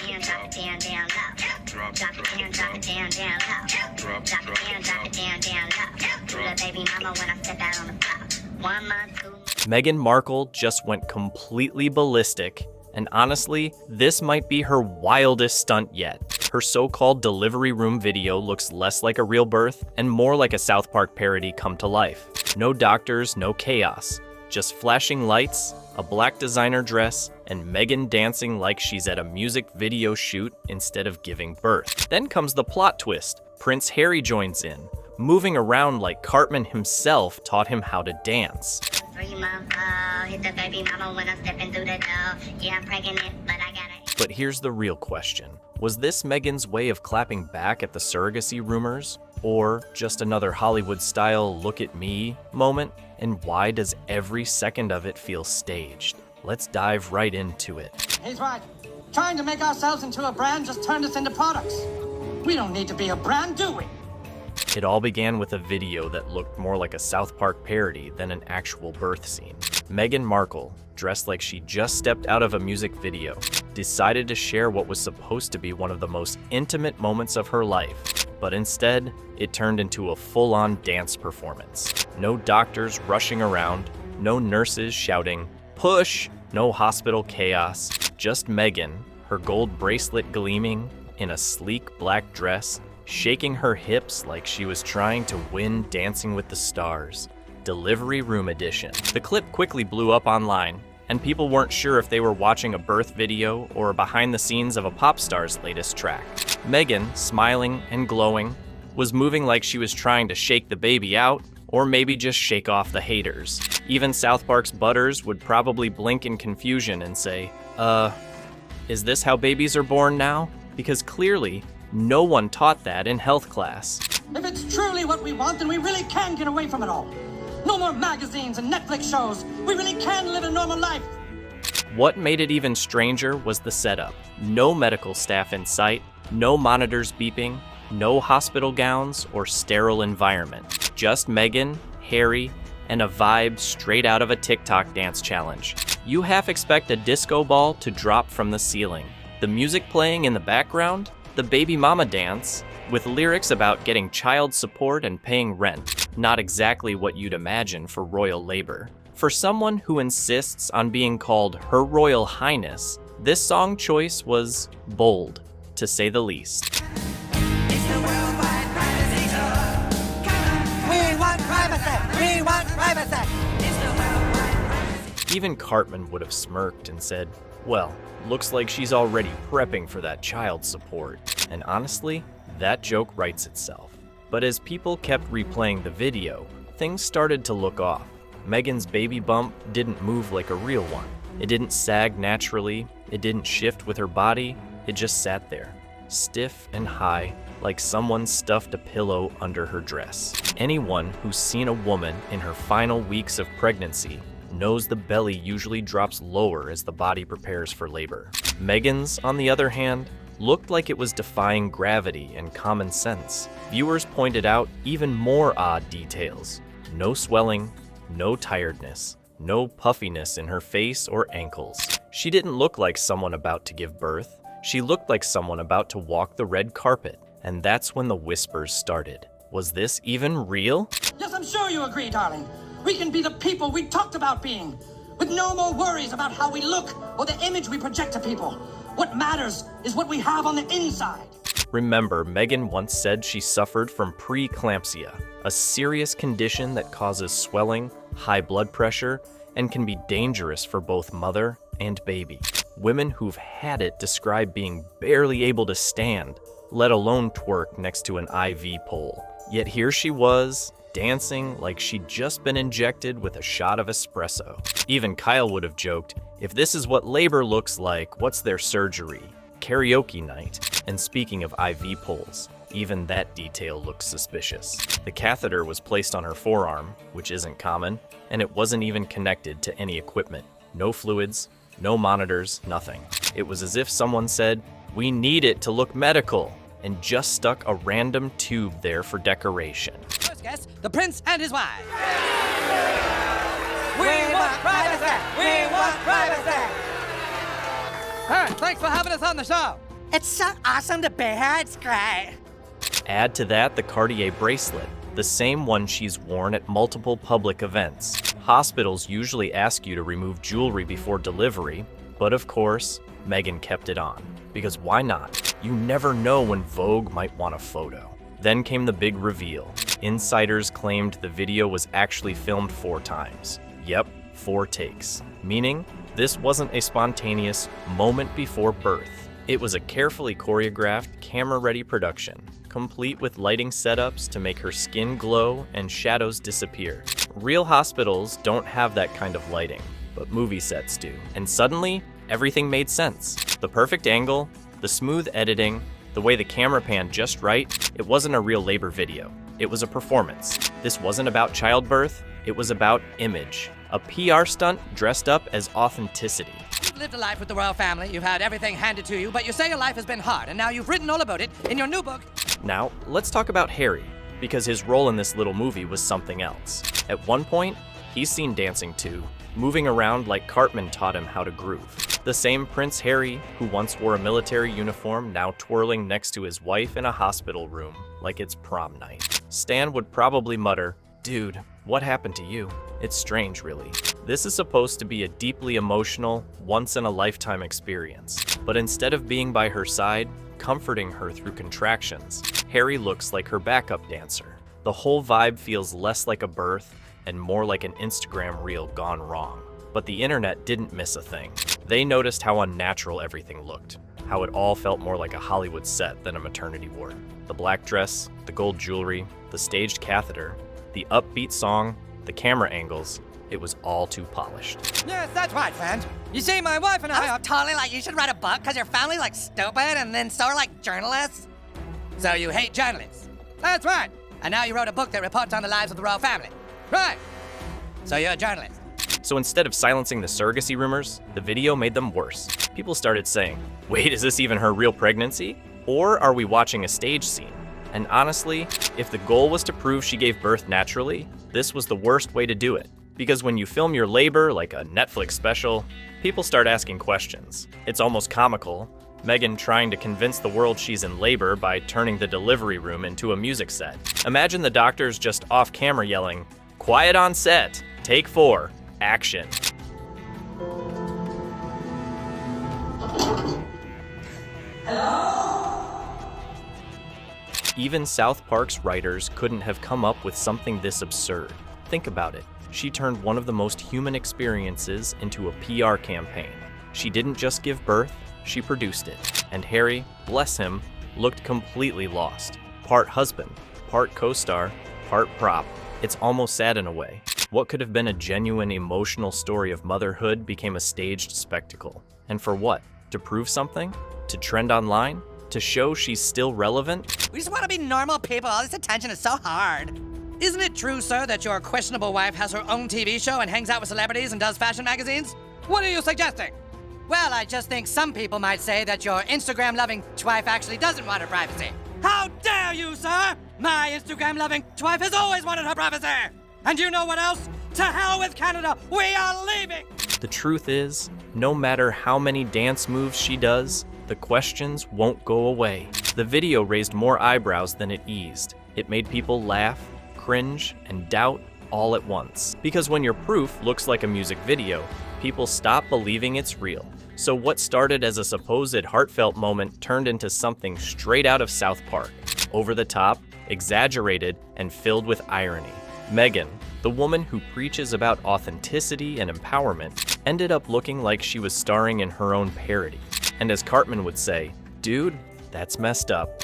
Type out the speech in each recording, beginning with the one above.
down, drop it down, down low. Drop it down, drop it down, down low. Drop it down, drop it down, down low. To the baby mama when I step out on the floor. 1 month, 2 months. Meghan Markle just went completely ballistic, and honestly, this might be her wildest stunt yet. Her so-called delivery room video looks less like a real birth and more like a South Park parody come to life. No doctors, no chaos, just flashing lights, a black designer dress, and Meghan dancing like she's at a music video shoot instead of giving birth. Then comes the plot twist. Prince Harry joins in, moving around like Cartman himself taught him how to dance. 3 months old, hit the baby mama when I'm stepping through the door. Yeah, I'm pregnant, but I gotta. But here's the real question. Was this Meghan's way of clapping back at the surrogacy rumors? Or just another Hollywood-style look at me moment? And why does every second of it feel staged? Let's dive right into it. He's right. Trying to make ourselves into a brand just turned us into products. We don't need to be a brand, do we? It all began with a video that looked more like a South Park parody than an actual birth scene. Meghan Markle, dressed like she just stepped out of a music video, decided to share what was supposed to be one of the most intimate moments of her life. But instead, it turned into a full-on dance performance. No doctors rushing around, no nurses shouting, "Push!" No hospital chaos, just Meghan, her gold bracelet gleaming, in a sleek black dress, shaking her hips like she was trying to win Dancing with the Stars. Delivery Room Edition. The clip quickly blew up online, and people weren't sure if they were watching a birth video or behind the scenes of a pop star's latest track. Meghan, smiling and glowing, was moving like she was trying to shake the baby out, or maybe just shake off the haters. Even South Park's Butters would probably blink in confusion and say, is this how babies are born now? Because clearly, no one taught that in health class. If it's truly what we want, then we really can get away from it all. No more magazines and Netflix shows. We really can live a normal life. What made it even stranger was the setup. No medical staff in sight, no monitors beeping, no hospital gowns or sterile environment. Just Meghan, Harry, and a vibe straight out of a TikTok dance challenge. You half expect a disco ball to drop from the ceiling. The music playing in the background, the baby mama dance, with lyrics about getting child support and paying rent. Not exactly what you'd imagine for royal labor. For someone who insists on being called Her Royal Highness, this song choice was bold, to say the least. It's the worldwide privacy tour. Come on. We want privacy. We want privacy. It's the worldwide privacy. Even Cartman would have smirked and said, well, looks like she's already prepping for that child support. And honestly, that joke writes itself. But as people kept replaying the video, things started to look off. Meghan's baby bump didn't move like a real one. It didn't sag naturally, it didn't shift with her body, it just sat there, stiff and high, like someone stuffed a pillow under her dress. Anyone who's seen a woman in her final weeks of pregnancy knows the belly usually drops lower as the body prepares for labor. Meghan's, on the other hand, looked like it was defying gravity and common sense. Viewers pointed out even more odd details. No swelling, no tiredness, no puffiness in her face or ankles. She didn't look like someone about to give birth. She looked like someone about to walk the red carpet. And that's when the whispers started. Was this even real? Yes, I'm sure you agree, darling. We can be the people we talked about being, with no more worries about how we look or the image we project to people. What matters is what we have on the inside. Remember, Meghan once said she suffered from preeclampsia, a serious condition that causes swelling, high blood pressure, and can be dangerous for both mother and baby. Women who've had it describe being barely able to stand, let alone twerk next to an IV pole. Yet here she was, dancing like she'd just been injected with a shot of espresso. Even Kyle would have joked, if this is what labor looks like, what's their surgery? Karaoke night. And speaking of IV poles, even that detail looks suspicious. The catheter was placed on her forearm, which isn't common, and it wasn't even connected to any equipment. No fluids, no monitors, nothing. It was as if someone said, we need it to look medical, and just stuck a random tube there for decoration. First guest, the prince and his wife. We want privacy. We want privacy. All right, thanks for having us on the show. It's so awesome to be here, it's great. Add to that the Cartier bracelet, the same one she's worn at multiple public events. Hospitals usually ask you to remove jewelry before delivery, but of course, Meghan kept it on. Because why not? You never know when Vogue might want a photo. Then came the big reveal. Insiders claimed the video was actually filmed 4 times. Yep, 4 takes. Meaning, this wasn't a spontaneous moment before birth. It was a carefully choreographed, camera-ready production, complete with lighting setups to make her skin glow and shadows disappear. Real hospitals don't have that kind of lighting, but movie sets do. And suddenly, everything made sense. The perfect angle, the smooth editing, the way the camera panned just right, it wasn't a real labor video. It was a performance. This wasn't about childbirth, it was about image. A PR stunt dressed up as authenticity. You've lived a life with the royal family, you've had everything handed to you, but you say your life has been hard, and now you've written all about it in your new book. Now, let's talk about Harry, because his role in this little movie was something else. At one point, he's seen dancing too, moving around like Cartman taught him how to groove. The same Prince Harry, who once wore a military uniform, now twirling next to his wife in a hospital room like it's prom night. Stan would probably mutter, "Dude, what happened to you?" It's strange, really. This is supposed to be a deeply emotional, once-in-a-lifetime experience. But instead of being by her side, comforting her through contractions, Harry looks like her backup dancer. The whole vibe feels less like a birth and more like an Instagram reel gone wrong. But the internet didn't miss a thing. They noticed how unnatural everything looked, how it all felt more like a Hollywood set than a maternity ward. The black dress, the gold jewelry, the staged catheter, the upbeat song, the camera angles, it was all too polished. Yes, that's right, friend. You see, my wife and I are totally like, you should write a book because your family's like stupid and then so are like journalists. So you hate journalists. That's right. And now you wrote a book that reports on the lives of the royal family. Right. So you're a journalist. So instead of silencing the surrogacy rumors, the video made them worse. People started saying, wait, is this even her real pregnancy? Or are we watching a stage scene? And honestly, if the goal was to prove she gave birth naturally, this was the worst way to do it. Because when you film your labor like a Netflix special, people start asking questions. It's almost comical. Meghan trying to convince the world she's in labor by turning the delivery room into a music set. Imagine the doctors just off camera yelling, "Quiet on set, take 4, action." Even South Park's writers couldn't have come up with something this absurd. Think about it. She turned one of the most human experiences into a PR campaign. She didn't just give birth, she produced it. And Harry, bless him, looked completely lost. Part husband, part co-star, part prop. It's almost sad in a way. What could have been a genuine emotional story of motherhood became a staged spectacle. And for what? To prove something? To trend online? To show she's still relevant? We just want to be normal people. All this attention is so hard. Isn't it true, sir, that your questionable wife has her own TV show and hangs out with celebrities and does fashion magazines? What are you suggesting? Well, I just think some people might say that your Instagram-loving wife actually doesn't want her privacy. How dare you, sir? My Instagram-loving wife has always wanted her privacy. And you know what else? To hell with Canada. We are leaving. The truth is, no matter how many dance moves she does, the questions won't go away. The video raised more eyebrows than it eased. It made people laugh, cringe, and doubt all at once. Because when your proof looks like a music video, people stop believing it's real. So what started as a supposed heartfelt moment turned into something straight out of South Park. Over the top, exaggerated, and filled with irony. Meghan, the woman who preaches about authenticity and empowerment, ended up looking like she was starring in her own parody. And as Cartman would say, dude, that's messed up.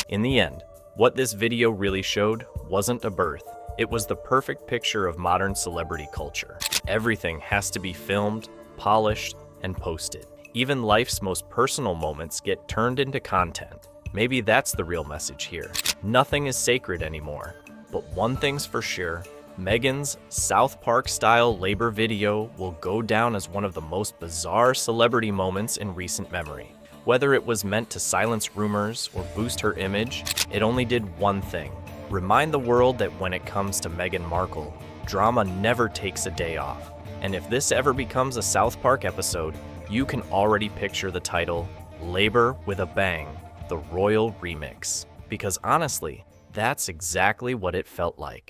In the end, what this video really showed wasn't a birth. It was the perfect picture of modern celebrity culture. Everything has to be filmed, polished, and posted. Even life's most personal moments get turned into content. Maybe that's the real message here. Nothing is sacred anymore. But one thing's for sure, Meghan's South Park-style labor video will go down as one of the most bizarre celebrity moments in recent memory. Whether it was meant to silence rumors or boost her image, it only did one thing. Remind the world that when it comes to Meghan Markle, drama never takes a day off. And if this ever becomes a South Park episode, you can already picture the title, Labor with a Bang, the Royal Remix. Because honestly, that's exactly what it felt like.